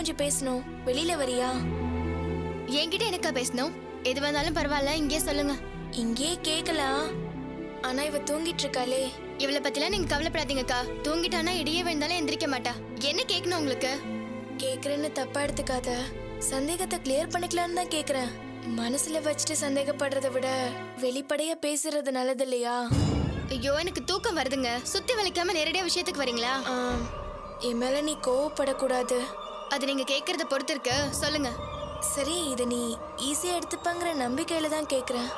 கொஞ்சம் பேசணும். வெளியில வரியா? என்கிட்ட எனக்கா பேசணும்? எது வந்தாலும் பரவாயில்ல, இங்கே சொல்லுங்க. இங்கே கேக்கலாம். ஆனா இவ தூங்கிட்டு இருக்காளே. இவளை பத்திலாம் நீங்க கவலைப்படாதீங்கக்கா. தூங்கிட்டானா இடியே வேண்டாலும் எந்திரிக்க மாட்டா. என்ன கேட்கணும் உங்களுக்கு? கேக்குறேன்னு தப்பா எடுத்துக்காத. சந்தேகத்தை கிளியர் பண்ணிக்கலான்னு தான் கேக்குறேன். மனசுல வச்சுட்டு சந்தேகப்படுறத விட வெளிப்படையா பேசுறது நல்லது இல்லையா? ஐயோ, எனக்கு தூக்கம் வருதுங்க. சுத்தி வளைக்காம நேரடியா விஷயத்துக்கு வரீங்களா? என் மேல நீ கோவப்படக்கூடாது. அது நீங்க கேக்குறத பொறுத்து இருக்கு. சொல்லுங்க. சரி, இதை நீ ஈஸியா எடுத்துப்பாங்கிற நம்பிக்கையில தான் கேக்குறேன்.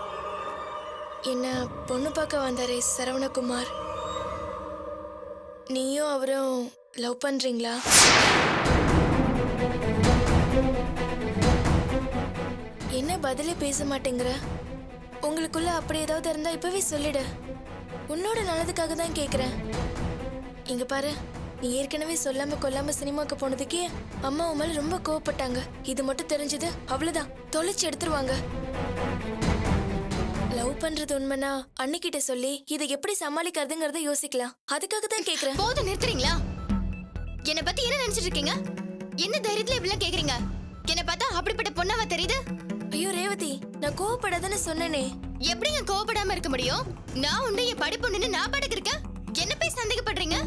என்ன பொண்ணு பார்க்க வந்தாரே சரவணகுமார், நீயும் அவரும் லவ் பண்றீங்களா? என்ன பதிலே பேச மாட்டேங்கிற? உங்களுக்குள்ள அப்படி ஏதாவது இருந்தா இப்பவே சொல்லிடு. உன்னோட நல்லதுக்காக தான் கேக்குறேன். இங்க பாரு, நீ ஏற்கனவே சொல்லாம கொல்லாம சினிமாக்கு போனதுக்கே அம்மா உன் மேல ரொம்ப கோவப்பட்டாங்க. இது மட்டும் தெரிஞ்சது அவ்வளவுதான், தொலைச்சு எடுத்துருவாங்க. லவ் பண்றது உண்மைனா அன்னிக்கிட்ட சொல்லி இதை எப்படி சமாளிக்கிறதுங்கறத யோசிக்கலாம். அதுக்காக தான் கேக்குறேன். போதும், நிறுத்துறீங்களா? என்ன பத்தி என்ன நினைச்சிட்டு இருக்கீங்க? என்ன தைரியத்துல இப்படிலாம் கேக்குறீங்க? என்ன பார்த்தா அப்படிப்பட்ட பொண்ணாவா தெரியுது? ஐயோ ரேவதி, நான் கோவப்படாதன்னு சொன்னேனே. எப்படிங்க கோவப்படாம இருக்க முடியும்? நான் உண்டு என் படிப்பு நான் பாட்டுக்கு இருக்கேன். என்ன போய் சந்தேகப்படுறீங்க?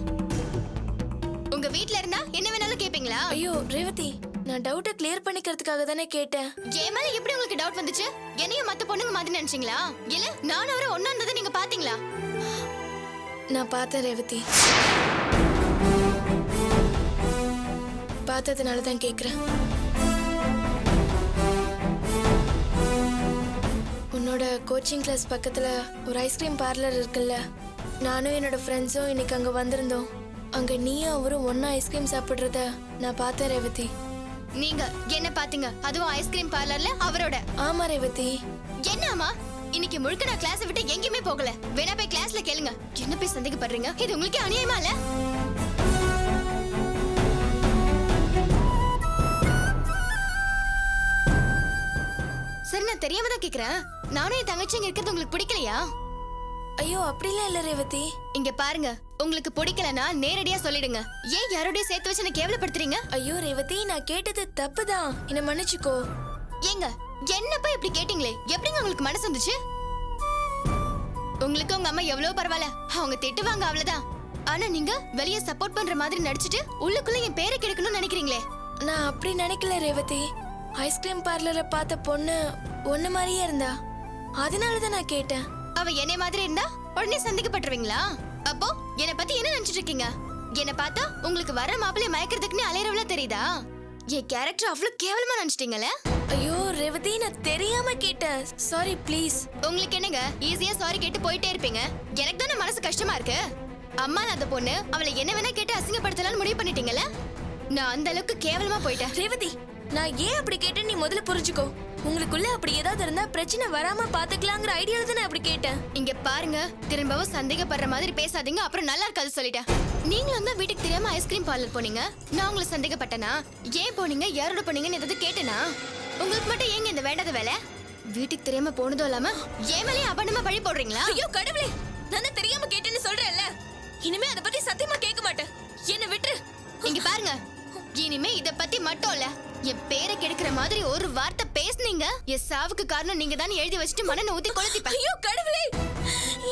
உங்க வீட்ல இருந்தா என்ன வேணாலும் கேப்பீங்களா? ஐயோ ரேவதி, நான் டவுட்டை கிளியர் பண்ணிக்கிறதுக்காக தானே கேட்டேன். ஏன் மேல எப்படி உங்களுக்கு டவுட் வந்துச்சு? என்னையும் மத்த பொண்ணுங்க மாதிரி நினைச்சீங்களா? இல்ல நான் அவரை ஒண்ணா இருந்ததை நீங்க பாத்தீங்களா? நான் பார்த்தேன் ரேவதி, பார்த்ததுனால தான் கேக்குறேன். உன்னோட கோச்சிங் கிளாஸ் பக்கத்துல ஒரு ஐஸ்கிரீம் பார்லர் இருக்குல்ல, நானும் என்னோட ஃப்ரெண்ட்ஸும் இன்னைக்கு அங்க வந்திருந்தோம். அங்க நீயும் அவரும் ஒன்னா ஐஸ்கிரீம் சாப்பிடுறத நான் பார்த்தேன் ரேவதி. நீங்க என்ன பாத்தீங்க? அதுவும் ஐஸ்கிரீம் பார்லர்ல அவரோட? ஆமா ரேவதி. என்னமா இன்னைக்கு முழுக்க நான் கிளாஸ் விட்டு எங்கேயுமே போகல. வேணா போய் கிளாஸ்ல கேளுங்க. என்ன போய் சந்தேகப்படுறீங்க? இது உங்களுக்கு அநியாயமா இல்ல? சரி, நான் தெரியாம தான் கேக்குறேன். நானும் என் தங்கச்சி இங்க இருக்கிறது உங்களுக்கு பிடிக்கலையா? ஐயோ அப்படிலாம் இல்ல ரேவதி. இங்க பாருங்க, உங்களுக்கு பிடிக்கலனா நேரடியா சொல்லிடுங்க. ஏன் யாரோடய சேர்த்து வச்சு என்ன கேவலப்படுத்துறீங்க? ஐயோ ரேவதி, நான் கேட்டது தப்புதான், என்ன மன்னிச்சுக்கோ. ஏங்க, என்னப்பா இப்படி கேட்டீங்களே? எப்படிங்க உங்களுக்கு மனசு வந்துச்சு? உங்களுக்கு உங்க அம்மா எவ்வளவு பரவாயில்ல, அவங்க திட்டுவாங்க அவ்வளவுதான். ஆனா நீங்க வெளியே சப்போர்ட் பண்ற மாதிரி நடிச்சிட்டு உள்ளுக்குள்ள என் பேரை கெடுக்கணும்னு நினைக்கிறீங்களே? நான் அப்படி நினைக்கல ரேவதி. ஐஸ்கிரீம் பார்லரை பார்த்த பொண்ணு ஒண்ணு மாதிரியே இருந்தா, அதனாலதான் நான் கேட்டேன். அவ என்னை மாதிரி இருந்தா உடனே சந்தேகப்பட்டுருவீங்களா? அப்போ என்ன பத்தி என்ன நினைச்சிட்டு இருக்கீங்க? என்ன பார்த்தா உங்களுக்கு வர மாப்பிள்ளை மயக்கிறதுக்குன்னு அலையறவளா தெரியுதா? என் கேரக்டர் அவ்வளவு கேவலமா நினைச்சிட்டீங்கல்ல? ஐயோ ரேவதி, நான் தெரியாம கேட்டேன். Sorry please. உங்களுக்கு என்னங்க ஈஸியா சாரி கேட்டு போயிட்டே இருப்பீங்க? எனக்கு தானே மனசு கஷ்டமா இருக்கு. அம்மா அந்த பொண்ணு, அவளை என்ன வேணா கேட்டு அசிங்கப்படுத்தலாம்னு முடிவு பண்ணிட்டீங்கல்ல? நான் அந்த அளவுக்கு கேவலமா போயிட்டேன். ரேவதி, நான் ஏன் அப்படி கேட்டேன்னு நீ முதல்ல புரிஞ்சுக்கோ. உங்களுக்குள்ள அப்படி ஏதாவது இருந்தா பிரச்சனை வராம பாத்துக்கலாங்கிற ஐடியால தான் அப்படி கேட்டேன். இங்க பாருங்க, திரும்பவும் சந்தேகப்படுற மாதிரி பேசாதீங்க, அப்புறம் நல்லா இருக்காது சொல்லிட்டேன். நீங்களும் தான் வீட்டுக்கு தெரியாம ஐஸ்கிரீம் பார்லர் போனீங்க. நான் உங்களை சந்தேகப்பட்டனா? ஏன் போனீங்க, யாரோட போனீங்கன்னு ஏதாவது கேட்டேனா? உங்களுக்கு மட்டும் ஏங்க இந்த வேண்டாத வேலை? வீட்டுக்கு தெரியாம போனதும் இல்லாம ஏன் மேலே அபண்டமா பழி போடுறீங்களா? ஐயோ கடவுளே, நான் தெரியாம கேட்டேன்னு சொல்றேன்ல. இனிமே அத பத்தி சத்தியமா கேட்க மாட்டேன். என்ன விட்டுரு. இங்க பாருங்க, இனிமே இத பத்தி மட்டும் இல்ல, என் பேரை கெடுக்கிற மாதிரி ஒரு வார்த்தை பேசுனீங்க, என் சாவுக்கு காரணம் நீங்க தான் எழுதி வச்சுட்டு மண்ணை ஊத்தி கொளுத்திப்பேன். ஐயோ கடவுளே,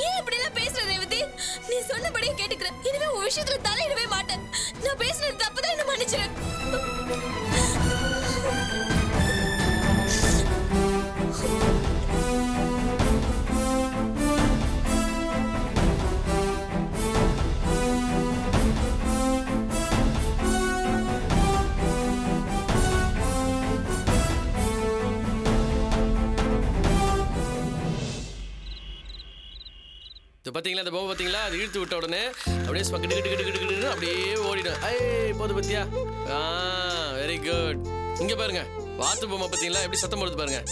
ஏன் இப்படி எல்லாம் பேசுற ரேவதி? நீ சொன்னபடியே கேட்டுக்கிறேன். இனிமே உன் விஷயத்துல தலையிடவே மாட்டேன். நான் பேசுறது தப்புதான், என்ன மன்னிச்சிரு. பாத்தீங்களா அந்த பொம்மை பாத்தீங்களா? அது இழுத்து விட்ட உடனே அப்படியே கிட்டு அப்படியே ஓடிடும். ஐய் போது பத்தியா? Very good. இங்க பாருங்க, வாத்து பொம்மை பாத்தீங்களா எப்படி சத்தம் போடுது பாருங்க.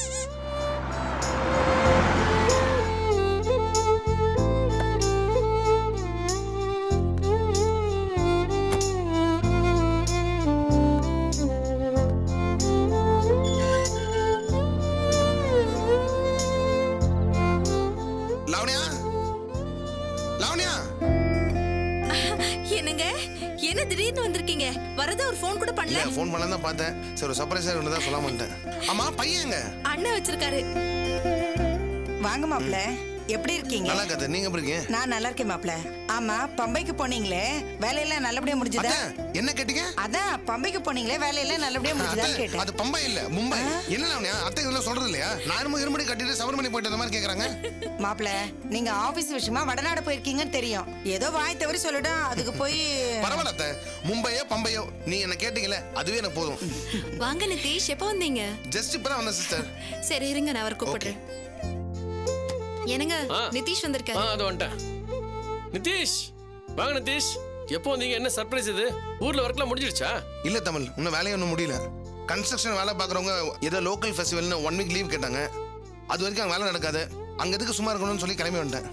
திடீர்னு வந்திருக்கீங்க? வரதா ஒரு ஃபோன் கூட பண்ணல. இல்ல ஃபோன் பண்ணலாம் தான் பார்த்தேன். சரி ஒரு சர்ப்ரைஸா இருந்ததா சொல்லாம வந்துட்டேன். ஆமா பையன் எங்க? அண்ணன் வச்சிருக்காரு. வாங்க மாப்ள, எப்படி இருக்கீங்க? நல்லா கதை, நீங்க எப்படி இருக்கீங்க? நான் நல்லா இருக்கேன் மாப்ள. ஆமா, பம்பைக்கு போனீங்களே, வேலையெல்லாம் நல்லபடியா முடிஞ்சதா? அத்தை, என்ன கேட்டீங்க? அதான் பம்பைக்கு போனீங்களே, வேலையெல்லாம் நல்லபடியா முடிஞ்சதான்னு அத்தை, கேட்டேன். அது பம்பை இல்ல மும்பை. என்ன லாவண்யா, அத்தை இதெல்லாம் சொல்றது இல்லையா? நானும் இருமணி கட்டிட்டு சபரிமலை போயிட்டு அந்த மாதிரி கேக்குறாங்க. மாப்ள, நீங்க ஆபீஸ் விஷயமா வடநாடு போயிருக்கீங்கன்னு தெரியும். ஏதோ வாய் தவறி சொல்லிடும், அதுக்கு போய் பரவாயில்ல அத்தை, மும்பையோ பம்பையோ நீ என்ன கேட்டீங்களே அதுவே எனக்கு போதும். வாங்க நிதிஷ், எப்போ வந்தீங்க? ஜஸ்ட் இப்பதான் வந்தேன் சிஸ்டர். சரி இருங்க, நான் அவரை கூப்பிடுறேன். என்னங்க, நிதிஷ் வந்திருக்காரு. அது வந்துட்டேன். நிதிஷ் வாங்க நிதிஷ். எப்போ வந்தீங்க? என்ன சர்ப்ரைஸ் இது? ஊர்ல ஒர்க்லாம் முடிஞ்சிடுச்சா? இல்ல தமிழ், இன்னும் வேலையை ஒன்றும் முடியல. கன்ஸ்ட்ரக்ஷன் வேலை பார்க்குறவங்க ஏதோ லோக்கல் ஃபெஸ்டிவல்னு 1 வீக் லீவ் கேட்டாங்க. அது வரைக்கும் அங்கே வேலை நடக்காது. அங்கே எதுக்கு சும்மா இருக்கணும்னு சொல்லி கிளம்பி வந்துட்டேன்.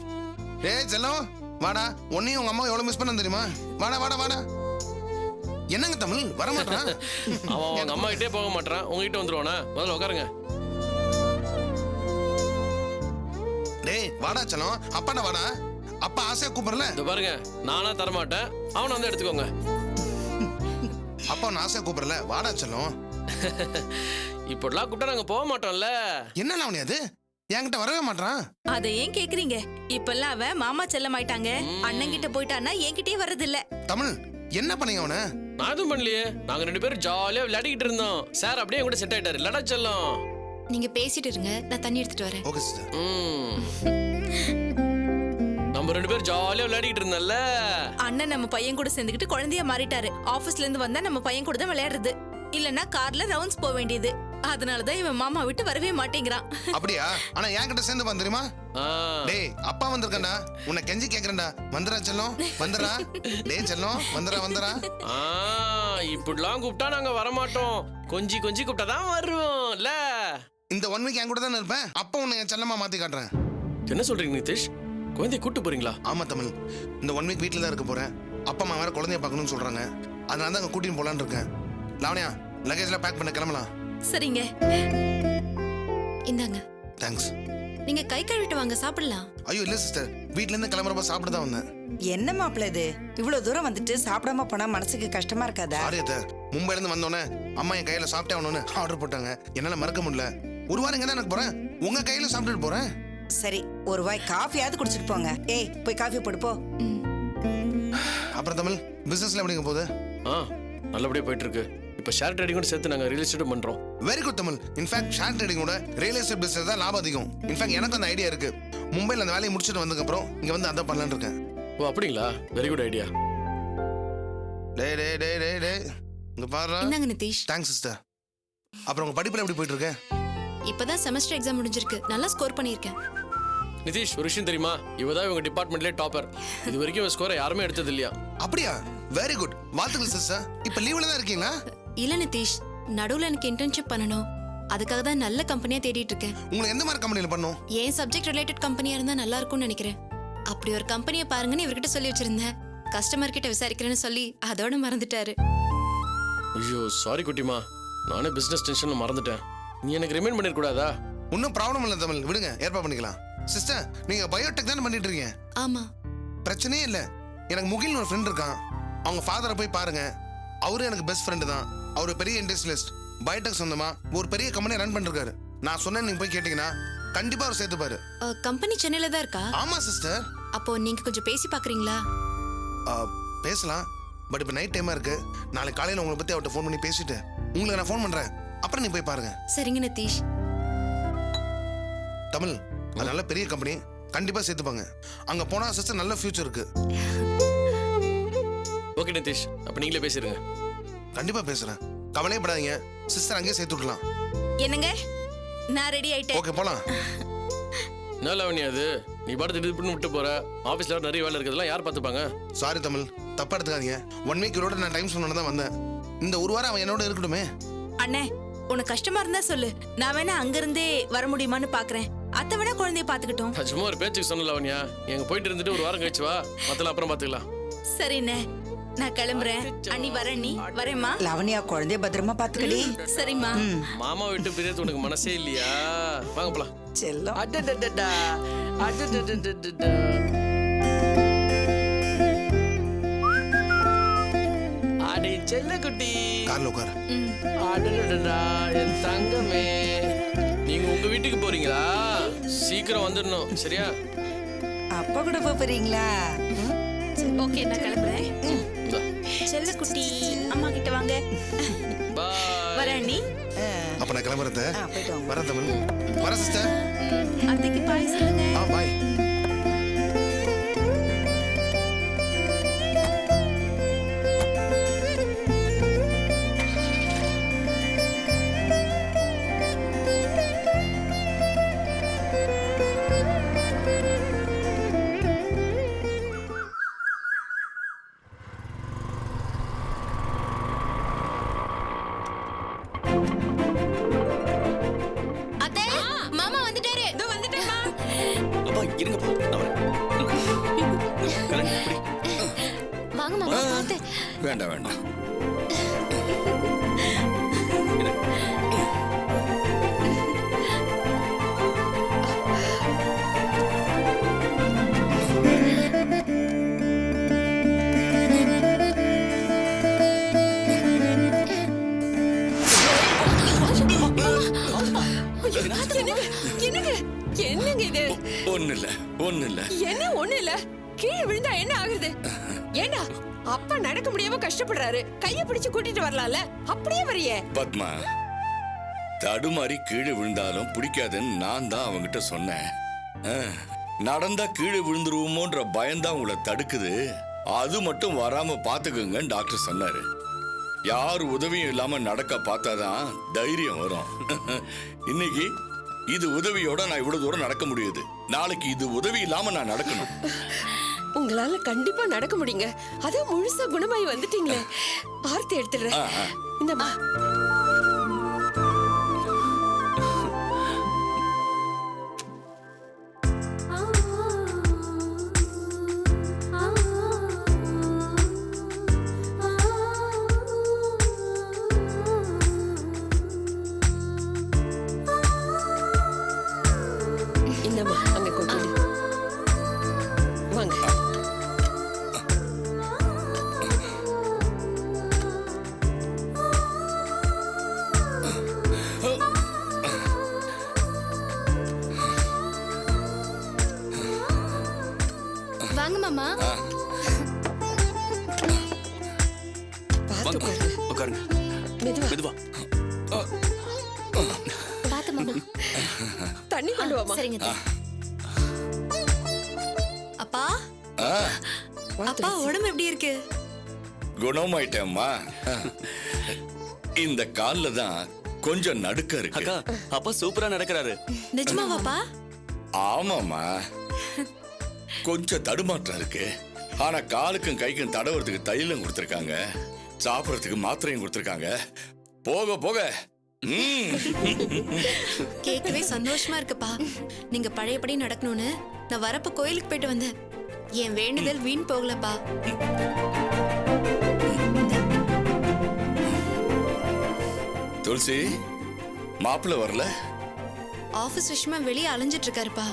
ஏய் செல்லம் வாடா, உன்னையும் உங்க அம்மா எவ்வளோ மிஸ் பண்ண தெரியுமா? வாடா வாடா வாடா. என்னங்க தமிழ் வர மாட்டான்? அவன் அவங்க அம்மா கிட்டே போக மாட்டான், உங்ககிட்ட வந்துருவானா? முதல்ல உட்காருங்க. டேய் வாடா செல்லம், அப்பாடா வாடா. அப்பா ஆசையா கூப்பிடல. இந்த பாருங்க, நானா தரமாட்டேன், அவனை வந்து எடுத்துக்கோங்க. அப்பா நான் ஆசையா கூப்பிடல, வாடா செல்லம். இப்படிலாம் கூப்பிட்டா நாங்க போக மாட்டோம்ல. என்ன லாவணி அது? என்கிட்ட வரவே மாட்டான். அதை ஏன் கேக்குறீங்க? இப்பெல்லாம் அவன் மாமா செல்லமாயிட்டாங்க. அண்ணன் கிட்ட போயிட்டான்னா என்கிட்டயே வர்றது இல்ல. தமிழ் என்ன பண்ணீங்க அவனை? நான் எதுவும் பண்ணலையே. நாங்க 2 பேரும் ஜாலியா விளையாடிக்கிட்டு இருந்தோம். சார் அப்படியே கூட செட் ஆயிட்டாரு. இல்லடா செல்லம். நீங்க பேசிட்டு இருங்க, நான் தண்ணி எடுத்துட்டு வரேன். Okay sister. நம்ம 2 பேரும் ஜாலியா விளையாடிக்கிட்டு இருந்தோம்ல. அண்ணன் நம்ம பையன் கூட சேர்ந்துக்கிட்டு குழந்தையா மாறிட்டாரு. ஆபீஸ்ல இருந்து வந்தா நம்ம பையன் கூட தான் விளையாடுறது. இல்லன்னா கார்ல ரவுண்ட்ஸ் போக வேண்டியது. அதனாலதான் இவன் மாமா விட்டு வரவே மாட்டேங்கிறான். அப்படியா? ஆனா என்கிட்ட சேர்ந்து வந்து தெரியுமா? ஆ. டேய் அப்பா வந்திருக்கேன்டா, உன்னை கெஞ்சி கேக்குறேன்டா. வந்துடா செல்லம், வந்துடா. டேய் செல்லம், வந்துடா வந்துடா. ஆ, இப்படிலாம் கூப்பிட்டா நாங்க வரமாட்டோம். கொஞ்சி கொஞ்சி கூப்பிட்டாதான் வருவோம்ல. இந்த 1 வீக் என் கூட தானே இருப்பேன். அப்பா உன்னை என் செல்லமா மாத்தி காட்டுறேன். என்ன சொல்றீங்க நிதிஷ்? குழந்தைய கூட்டு போறீங்களா? ஆமா தமிழ், இந்த 1 வீக் வீட்டில் தான் இருக்க போறேன். அப்பா அம்மா வேற குழந்தைய பார்க்கணும்னு சொல்றாங்க. அதனால தான் அங்கே கூட்டின்னு போலான்னு இருக்கேன். லாவண்யா லக்கேஜ்லாம் பேக் பண்ண கிளம்பலாம். சரிங்க, இந்தாங்க. தேங்க்ஸ். நீங்க கை கழுவிட்டு வாங்க, சாப்பிடலாம். ஐயோ இல்ல சிஸ்டர், வீட்ல இருந்து கிளம்புறப்ப சாப்பிட்டு தான் வந்தேன். என்ன மாப்ள இது? இவ்வளவு தூரம் வந்துட்டு சாப்பிடாம போனா மனசுக்கு கஷ்டமா இருக்காதா? சாரி அத்தை, மும்பைல இருந்து வந்தோடனே அம்மா என் கையில சாப்பிட்டே ஆகணும்னு ஆர்டர் போட்டாங்க. என்னால மறக்க முடியல. ஒரு வாரம் இங்க தான் எனக்கு போறேன், உங்க கையில சாப்பிட்டுட்டு போறேன். சரி, ஒரு வாய் காஃபியாவது குடிச்சிட்டு போங்க. ஏய் போய் காஃபி போடு போ. அப்புறம் தமிழ் பிசினஸ்ல எப்படிங்க போகுது? ஆ, நல்லபடியா போயிட்டு இருக்கு. இப்ப ஷேர் ட்ரேடிங் கூட சேர்த்து நாங்க ரியல் எஸ்டேட் பண்றோம். Very good Tamil. In fact share ட்ரேடிங்கோட ரியல் எஸ்டேட் பிசினஸ் தான் லாபம் அதிகம். இன்ஃபேக்ட் எனக்கு அந்த ஐடியா இருக்கு. மும்பைல அந்த வேலையை முடிச்சுட்டு வந்ததுக்கு அப்புறம் இங்க வந்து அதான் பண்ணலான்னு இருக்கேன். ஓ அப்படிங்களா? Very good idea. டேய் டேய் டேய் டேய் டேய், இங்க பாருடா. இந்தாங்க நிதிஷ். Thanks sister. அப்புறம் உங்க படிப்புல எப்படி போயிட்டு இருக்கு? இப்பதான் செமஸ்டர் எக்ஸாம் முடிஞ்சிருக்கு. நல்லா ஸ்கோர் பண்ணியிருக்கேன். நிதிஷ், ஒரு விஷயம் தெரியுமா? இவதான் இவங்க டிபார்ட்மெண்ட்லயே டாப்பர். இது வரைக்கும் இவன் ஸ்கோரை யாருமே எடுத்தது இல்லையா? அப்படியா? வெரி குட், வாழ்த்துக்கள் சிஸ்டர். இப்ப லீவ்ல தான் இருக்கீங்களா? இல்ல நிதிஷ், நடுவுல எனக்கு இன்டர்ன்ஷிப் பண்ணணும். அதுக்காக தான் நல்ல கம்பெனியா தேடிட்டு இருக்கேன். உங்களுக்கு எந்த மாதிரி கம்பெனில பண்ணும்? ஏன் சப்ஜெக்ட் ரிலேட்டட் கம்பெனியா இருந்தா நல்லா இருக்கும்னு நினைக்கிறேன். அப்படி ஒரு கம்பெனியை பாருங்கன்னு இவர்கிட்ட சொல்லி வச்சிருந்தேன். கஸ்டமர் கிட்ட விசாரிக்கிறேன்னு சொல்லி அதோட மறந்துட்டாரு. ஐயோ சாரி குட்டிமா, நானே பிசினஸ் டென்ஷன்ல மறந்துட்டேன். நீ எனக்கு ரிமைண்ட் பண்ணிருக்கூடாதா? ஒன்றும் ப்ராப்ளம் இல்லை தமிழ், விடுங்க, ஏற்பாடு பண்ணிக்கலாம். சிஸ்டர் நீங்க பயோடெக் தானே பண்ணிட்டு இருக்கீங்க? ஆமா. பிரச்சனையே இல்லை. எனக்கு முகில்னு ஒரு ஃப்ரெண்ட் இருக்கான். அவங்க ஃபாதரை போய் பாருங்க. அவரு எனக்கு பெஸ்ட் ஃப்ரெண்டு தான். அவரு பெரிய இண்டஸ்ட்ரியலிஸ்ட், பயோடெக் சொந்தமா ஒரு பெரிய கம்பெனி ரன் பண்ணிருக்காரு. நான் சொன்னேன், நீங்க போய் கேட்டீங்கன்னா கண்டிப்பா அவர் சேர்த்துப்பாரு. கம்பெனி சென்னையில தான் இருக்கா? ஆமா சிஸ்டர். அப்போ நீங்க கொஞ்சம் பேசி பாக்குறீங்களா? பேசலாம், பட் இப்போ நைட் டைமா இருக்கு. நாளைக்கு காலையில உங்களை பத்தி அவர்கிட்ட ஃபோன் பண்ணி பேசிட்டு உங்களுக்கு நான் ஃபோன் பண்றேன். அப்புறம் நீ போய் பாருங்க. சரிங்க நிதிஷ். தமிழ், அது நல்ல பெரிய கம்பெனி, கண்டிப்பா சேர்த்துப்பாங்க. அங்க போனா சிஸ்டர் நல்ல ஃபியூச்சர் இருக்கு. ஓகே நிதிஷ், அப்ப நீங்களே பேசிருங்க. கண்டிப்பா பேசுறேன், கவலையப்படாதீங்க. சிஸ்டர் அங்கேயே சேர்த்து விடலாம். என்னங்க, நான் ரெடி ஆயிட்டேன். ஓகே போலாம். என்ன லாவண்யா அது? நீ பாட்டு திடீர்னு விட்டு போற. ஆபீஸ்ல நிறைய வேலை இருக்கிறதெல்லாம் யார் பார்த்துப்பாங்க? சாரி தமிழ், தப்பா எடுத்துக்காதீங்க. 1 வீக் இவரோட நான் டைம் சொன்னோன்னு தான் வந்தேன். இந்த ஒரு வாரம் அவன் என்னோட இருக்கட்டுமே. அண்ணே, உனக்கு கஷ்டமா இருந்தா சொல்லு, நான் வேணா அங்க இருந்தே வர முடியுமான்னு பாக்குறேன். அத்தை வேணா குழந்தைய பாத்துக்கிட்டோம். சும்மா ஒரு பேச்சுக்கு சொன்ன லாவண்யா. எங்க போயிட்டு இருந்துட்டு ஒரு வாரம் கழிச்சு வா, மத்தல அப்புறம் பாத்துக்கலாம். சரிண்ணே, நான் கிளம்புறேன். அண்ணி வரேன், நீ வரேம்மா. லாவண்யா குழந்தைய பத்திரமா பாத்துக்கடி. சரிம்மா. மாமா விட்டு பிரியறது உனக்கு மனசே இல்லையா? வாங்க போலாம். செல்லம். அடடடடா, அடடடடடா. செல்லக்குட்டி கார்ல உட்காரு. அடடடடா, என் தங்கமே. நீங்க உங்க வீட்டுக்கு போறீங்களா? சீக்கிரம் வந்துடணும், சரியா? அப்பா கூட போறீங்களா? ஓகே நான் கிளம்புறேன். செல்ல குட்டி அம்மா கிட்ட வாங்க. பாய். வர அண்ணி. அப்ப நான் கிளம்புறேன். போயிட்டு வாங்க. வரேன் தமிழ். வரேன் சிஸ்டர். அத்தைக்கு பாய் சொல்லுங்க. பாய். அத்தை மாமா வந்துட்டாரு. இதோ வந்துட்டேம்மா. அப்பா இருங்கப்பா நான் வரேன். கரண், இப்படி. வாங்க மாமா பாத்து. வேண்டாம் வேண்டாம். என்னங்க இது? ஒண்ணு இல்ல என்ன ஒண்ணு இல்ல? கீழே விழுந்தா என்ன ஆகுது? ஏண்டா அப்பா நடக்க முடியாம கஷ்டப்படுறாரு, கைய பிடிச்சு கூட்டிட்டு வரலாம்ல, அப்படியே வரியே. பத்மா, தடுமாறி கீழே விழுந்தாலும் பிடிக்காதுன்னு நான் தான் அவங்கிட்ட சொன்னேன். நடந்தா கீழே விழுந்துருவோமோன்ற பயம்தான் உங்களை தடுக்குது. அது மட்டும் வராம பாத்துக்குங்கன்னு டாக்டர் சொன்னாரு. யார் உதவியும் இல்லாம நடக்க பார்த்தாதான் தைரியம் வரும். இன்னைக்கு இது உதவியோட நான் இவ்வளவு தூரம் நடக்க முடியுது. நாளைக்கு இது உதவி இல்லாம நான் நடக்கணும். உங்களால கண்டிப்பா நடக்க முடியுங்க. அதான் முழுசா குணமாயி வந்துட்டீங்களே. ஆர்த்தி எடுத்துடுறேன். இந்தம்மா. இந்தம்மா அங்க கொண்டு வாங்க. வாங்க மாமா. பாத்து வாங்க, உட்காருங்க. மெதுவா மெதுவா. பாத்து மாமா. தண்ணி கொண்டு வாமா. சரிங்க அத்தை. அப்பா ஆ, அப்பா உடம்பு எப்படி இருக்கு? குணமாயிட்டேம்மா. இந்த கால்ல தான் கொஞ்சம் நடுக்கம் இருக்கு. அக்கா அப்பா சூப்பரா நடக்கிறாரு. நிஜமாவாப்பா? ஆமாமா, கொஞ்சம் தடுமாற்றம் இருக்கு. ஆனா காலுக்கும் கைக்கும் தடவுறதுக்கு தைலம் கொடுத்துருக்காங்க, சாப்பிடறதுக்கு மாத்திரையும் கொடுத்துருக்காங்க. போக போக கேட்கவே சந்தோஷமா இருக்குப்பா. நீங்க பழையபடி நடக்கணும்னு நான் வரப்ப கோயிலுக்கு போயிட்டு வந்தேன். என் வேண்டுதல் வீண் போகலப்பா. துளசி, மாப்பிள்ள வரல? ஆபீஸ் விஷயமா வெளியே அலைஞ்சிட்டு இருக்காருப்பா.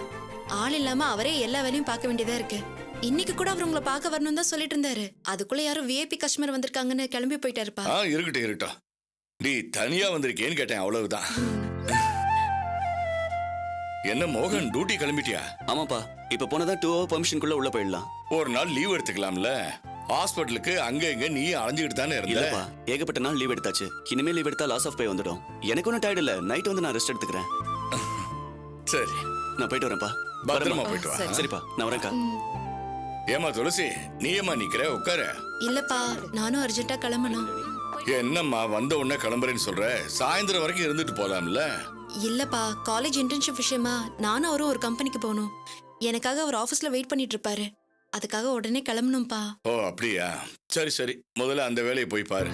ஆள் இல்லாம அவரே எல்லா வேலையும் பார்க்க வேண்டியதா இருக்கு. இன்னைக்கு கூட அவர் உங்களை பார்க்க வரணும் தான் சொல்லிட்டு இருந்தாரு. அதுக்குள்ள யாரும் விஐபி கஸ்டமர் வந்திருக்காங்கன்னு கிளம்பி போயிட்டாருப்பா. இருக்கட்டும் இருக்கட்டும். நீ தனியா வந்திருக்கேன்னு கேட்டேன், அவ்வளவுதான். என்ன மோகன், டியூட்டி கிளம்பிட்டியா? ஆமாப்பா இப்ப போனதான் 2 hour பெர்மிஷனுக்குள்ள உள்ள போயிடலாம். ஒரு நாள் லீவ் எடுத்துக்கலாம்ல? ஹாஸ்பிட்டலுக்கு அங்க இங்க நீ அலைஞ்சுக்கிட்டு தானே இருந்த. இல்லப்பா ஏகப்பட்ட நாள் லீவ் எடுத்தாச்சு. இனிமே லீவ் எடுத்தா லாஸ் ஆஃப் பே வந்துடும். எனக்கு ஒன்றும் டயர்ட் இல்ல. நைட் வந்து நான் ரெஸ்ட் எடுத்துக்கிறேன். சரி, நான் போயிட்டு வரேன்ப்பா. பத்திரமா போயிட்டு வா. சரிப்பா நான் வரேன்க்கா. ஏமா துளசி, நீ ஏமா நிக்கிற? உட்காரு. இல்லப்பா நானும் அர்ஜென்ட்டா கிளம்பணும். என்னம்மா வந்த உடனே கிளம்புறேன்னு சொல்ற? சாயந்தரம் வரைக்கும் இருந்துட்டு போலாம்ல? இல்லப்பா காலேஜ் இன்டர்ன்ஷிப் விஷயமா நானும் அவரும் ஒரு கம்பெனிக்கு போகணும். எனக்காக அவர் ஆபீஸ்ல வெயிட் பண்ணிட்டு இருப்பாரு. அதுக்காக உடனே கிளம்பணும்பா. ஓ அப்படியா? சரி சரி, முதல்ல அந்த வேலையை போய் பாரு.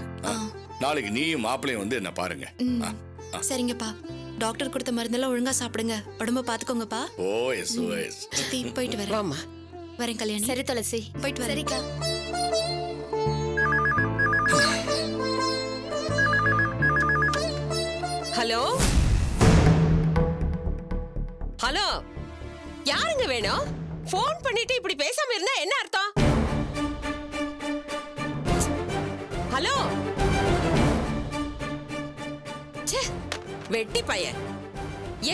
நாளைக்கு நீயும் மாப்பிளையும் வந்து என்ன பாருங்க. சரிங்கப்பா. டாக்டர் கொடுத்த மருந்தெல்லாம் ஒழுங்கா சாப்பிடுங்க. உடம்ப பாத்துக்கோங்கப்பா. ஓ எஸ் ஓ எஸ். சித்தி போயிட்டு வரேன். வாமா. வரேன் கல்யாணி. சரி துளசி போயிட்டு வரேன். சரிக்கா. ஹலோ ஹலோ, யாருங்க வேணும்? போன் பண்ணிட்டு இப்படி பேசாம இருந்தா என்ன அர்த்தம்? ஹலோ ச்சே, வெட்டி பையன்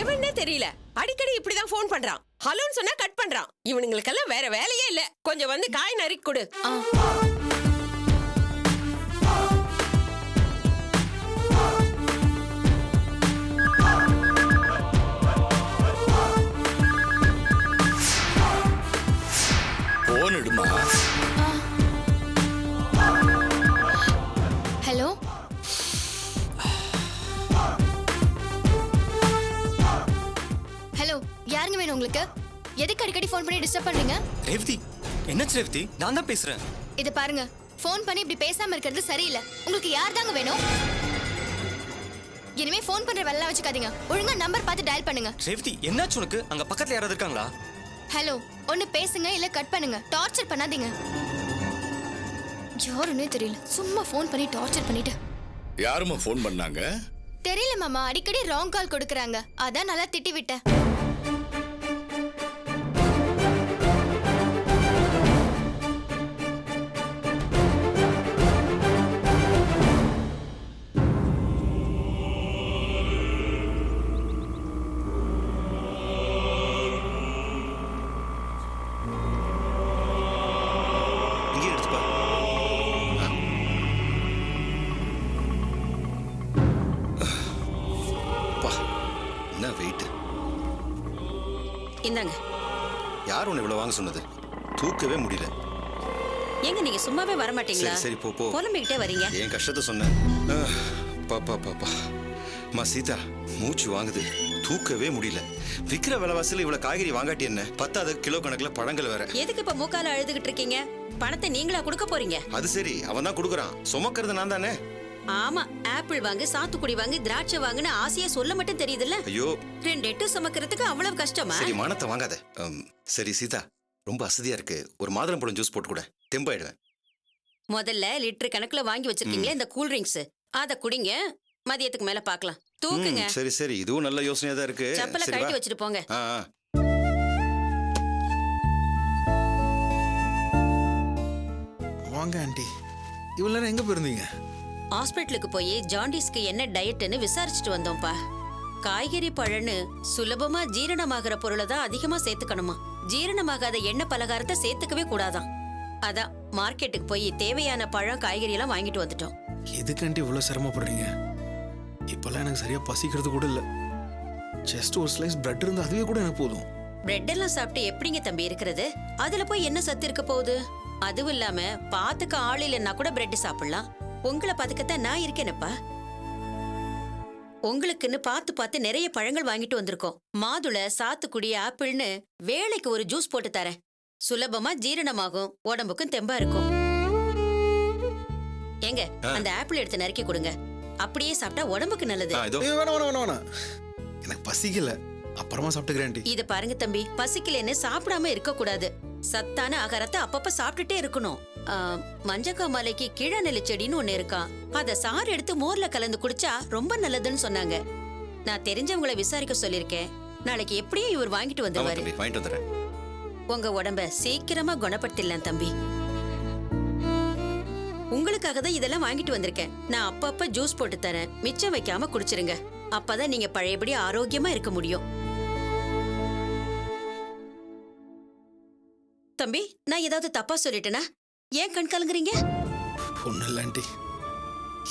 எவன்னே தெரியல. அடிக்கடி இப்படிதான் ஃபோன் பண்றான். ஹலோன்னு சொன்னா கட் பண்றான். இவனுங்களுக்கெல்லாம் வேற வேலையே இல்ல. கொஞ்சம் வந்து காய் நறுக்கி கொடு. போன் எடுமா. ஹலோ, ஹலோ, யாருங்க வேணும் உங்களுக்கு? எதுக்கு அடிக்கடி ஃபோன் பண்ணி டிஸ்டர்ப் பண்றீங்க? ரேவதி, என்னாச்சு ரேவதி? நான் தான் பேசுறேன். இத பாருங்க, ஃபோன் பண்ணி இப்படி பேசாம இருக்கிறது சரியில்லை. உங்களுக்கு யார் தாங்க வேணும்? இனிமே ஃபோன் பண்ற வேலை வச்சுக்காதீங்க. ஒழுங்கா நம்பர் பார்த்து டயல் பண்ணுங்க. ரேவதி, என்னாச்சு உனக்கு? அங்க பக்கத்துல யாராவது இருக்காங்களா? ஹலோ, ஒன்னு பேசுங்க இல்ல கட் பண்ணுங்க. டார்ச்சர் பண்ணாதீங்க. யாருன்னே தெரியல, சும்மா ஃபோன் பண்ணி டார்ச்சர் பண்ணிட்டு. யாருமா ஃபோன் பண்ணாங்க? தெரியல மாமா, அடிக்கடி ராங் கால் கொடுக்கறாங்க. அதான் நல்லா திட்டி விட்டேன். இங்கே எடுத்துப்பா. என்ன வெயிட்? இந்தாங்க. யார் உன்னை இவ்வளவு வாங்க சொன்னது? தூக்கவே முடியல. எங்க நீங்க சும்மாவே வர மாட்டீங்களா? சரி போ போ. புலம்பிக்கிட்டே வரீங்க. என் கஷ்டத்தை சொன்னேன். பாப்பா பாப்பா. மா சீதா, மூச்சு வாங்குது. தூக்கவே முடியல. விக்கிற விலைவாசில இவ்வளவு காய்கறி வாங்காட்டி என்ன? 10 கிலோ கணக்குல பழங்கள் வேற. எதுக்கு இப்ப மூக்கால அழுதுகிட்டு இருக்கீங்க? பணத்தை நீங்களா கொடுக்க போறீங்க? அது சரி, அவன் தான் கொடுக்குறான். சுமக்கிறது நான் தானே. ஆமா, ஆப்பிள் வாங்கு, சாத்துக்குடி வாங்கு, திராட்சை வாங்குன்னு ஆசையா சொல்ல மட்டும் தெரியுதுல்ல? ஐயோ, 2 எட்டு சுமக்கிறதுக்கு அவ்வளவு கஷ்டமா? சரி மானத்தை வாங்காத. சரி சீதா, ரொம்ப அசதியா இருக்கு. ஒரு மாதுளம்பழம் ஜூஸ் போட்டு கூட தெம்பாயிடுவேன். முதல்ல லிட்டர் கணக்குல வாங்கி வச்சிருக்கீங்களே இந்த கூல் ட்ரிங்க்ஸ், அத குடிங்க. மதியத்துக்கு மேல பார்க்கலாம். தூக்குங்க. சரி சரி, இதுவும் நல்ல யோசனையா தான் இருக்கு. செப்பல சரி, கழட்டி வா. வச்சுட்டு போங்க. வாங்க ஆண்டி. இவ்வளவு நேரம் எங்க போயிருந்தீங்க? ஹாஸ்பிட்டலுக்கு போய் ஜாண்டிஸ்க்கு என்ன டயட்னு விசாரிச்சுட்டு வந்தோம்ப்பா. காய்கறி பழன்னு சுலபமா ஜீரணமாகிற பொருளை தான் அதிகமா சேர்த்துக்கணுமா. ஜீரணமாகாத எண்ணெய் பலகாரத்தை சேர்த்துக்கவே கூடாதாம். அதான் மார்க்கெட்டுக்கு போய் தேவையான பழம் காய்கறி எல்லாம் வாங்கிட்டு வந்துட்டோம். எதுக்கு ஆண்டி இவ்வளவு சிரமப்படுறீங்க? இப்பெல்லாம் எனக்கு சரியா பசிக்கிறது கூட இல்ல. ஜஸ்ட் ஒரு ஸ்லைஸ் பிரெட் இருந்தா அதுவே கூட எனக்கு போதும். பிரெட் எல்லாம் சாப்பிட்டு எப்படிங்க தம்பி இருக்கிறது? அதுல போய் என்ன சத்து இருக்க போகுது? அதுவும் இல்லாம பாத்துக்க ஆள் இல்லைன்னா கூட பிரெட் சாப்பிடலாம். உங்களை பாத்துக்கத்தான் நான் இருக்கேனப்பா. உங்களுக்குன்னு பார்த்து பார்த்து நிறைய பழங்கள் வாங்கிட்டு வந்திருக்கோம். மாதுளை, சாத்துக்குடி, ஆப்பிள்னு வேளைக்கு ஒரு ஜூஸ் போட்டு தரேன். சுலபமா ஜீரணமாகும், உடம்புக்கும் தெம்பா இருக்கும். ஏங்க, அந்த ஆப்பிள் எடுத்து நறுக்கி கொடுங்க. அப்படியே சாப்பிட்டா உடம்புக்கு நல்லது. வேணாம், எனக்கு பசிக்கல. அப்புறமா சாப்பிட்டுக்கிறேன் ஆண்டி. இத பாருங்க தம்பி, பசிக்கலன்னு சாப்பிடாம இருக்க கூடாது. சத்தான ஆகாரத்தை அப்பப்ப சாப்பிட்டுட்டே இருக்கணும். மஞ்சக்காமலைக்கு கீழநெல்லி செடின்னு ஒண்ணு இருக்கான். அத சாறு எடுத்து மோர்ல கலந்து குடிச்சா ரொம்ப நல்லதுன்னு சொன்னாங்க. நான் தெரிஞ்சவங்களை விசாரிக்க சொல்லிருக்கேன். நாளைக்கு எப்படியும் இவர் வாங்கிட்டு வந்துருவாரு. வாங்கிட்டு வந்துறேன். உங்க உடம்ப சீக்கிரமா குணப்படுத்திடலாம் தம்பி. உங்களுக்காக தான் இதெல்லாம் வாங்கிட்டு வந்திருக்கேன். நான் அப்பப்ப ஜூஸ் போட்டு தரேன். மிச்சம் வைக்காம குடிச்சிருங்க. அப்பதான் நீங்க பழையபடி ஆரோக்கியமா இருக்க முடியும். தம்பி, நான் ஏதாவது தப்பா சொல்லிட்டேனா? ஏன் கண் கலங்குறீங்க? ஒண்ணு இல்ல ஆண்டி,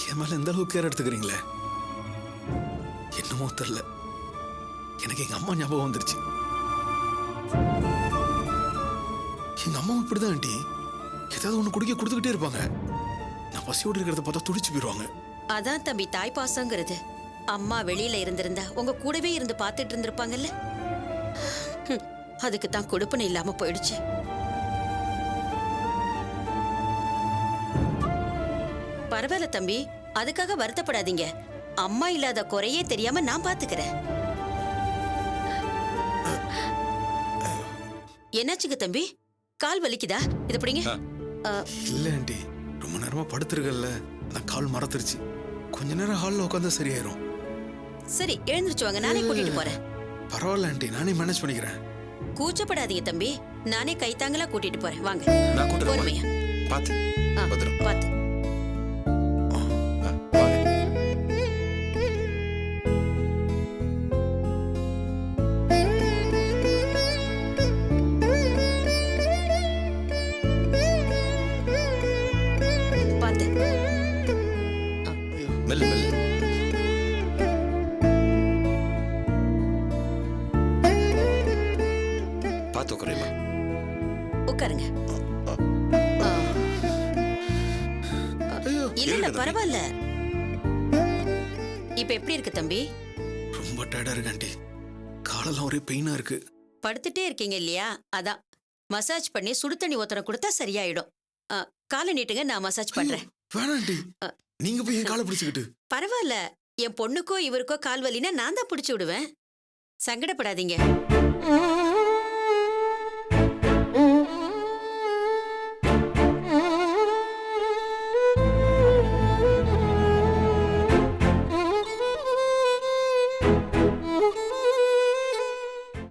என் மேல எந்த அளவுக்கு கேர் எடுத்துக்கிறீங்களே என்னமோ தெரியல. எனக்கு எங்க அம்மா ஞாபகம் வந்துருச்சு. எங்க அம்மாவும் இப்படிதான் ஆண்டி. ஏதாவது ஒண்ணு குடிக்க கொடுத்துக்கிட்டே இருப்பாங்க. நான் பசியோடு இருக்கிறத பார்த்தா துடிச்சு போயிடுவாங்க. அதான் தம்பி தாய்ப்பாசங்கிறது. அம்மா வெளியில இருந்திருந்தா உங்க கூடவே இருந்து பார்த்துட்டு இருந்திருப்பாங்கல்ல. அதுக்கு தான் கொடுப்பனை இல்லாம போயிடுச்சு. பரவாயில்ல தம்பி, அதுக்காக வருத்தப்படாதீங்க. அம்மா இல்லாத குறையே தெரியாம நான் பாத்துக்கிறேன். என்னாச்சுங்க தம்பி? கால் வலிக்குதா? இது பிடிங்க. இல்ல ஆண்டி, ரொம்ப நேரமா படுத்திருக்கல, நான் கால் மறந்துருச்சு. கொஞ்ச நேரம் ஹால்ல உட்காந்தா சரியாயிரும். சரி, எழுந்திருச்சு வாங்க, நானே கூட்டிட்டு போறேன். பரவாயில்ல ஆண்டி, நானே மேனேஜ் பண்ணிக்கிறேன். கூச்சப்படாதீங்க தம்பி, நானே கைத்தாங்களா கூட்டிட்டு போறேன். வாங்க. நான் கூட்டிட்டு போறேன். பொறுமையா. பாத்து பத்திரம். பாத்து. பார்த்து உட்காருமா. உட்காருங்க. ஆ. இல்ல இல்ல பரவாயில்ல. இப்ப எப்படி இருக்கு தம்பி? ரொம்ப டயர்டா இருக்கு ஆண்டி. காலெல்லாம் ஒரே பெயினா இருக்கு. படுத்துட்டே இருக்கீங்க இல்லையா, அதான் மசாஜ் பண்ணி சுடு தண்ணி ஊத்தரம் கொடுத்தா சரியாயிடும். காலை நீட்டுங்க, நான் மசாஜ் பண்றேன். வேணாம் ஆண்டி, நீங்க போய் என் காலை பிடிச்சுக்கிட்டு. பரவாயில்ல, என் பொண்ணுக்கோ இவருக்கோ கால் வலினா நான் தான் பிடிச்சு விடுவேன். சங்கடப்படாதீங்க.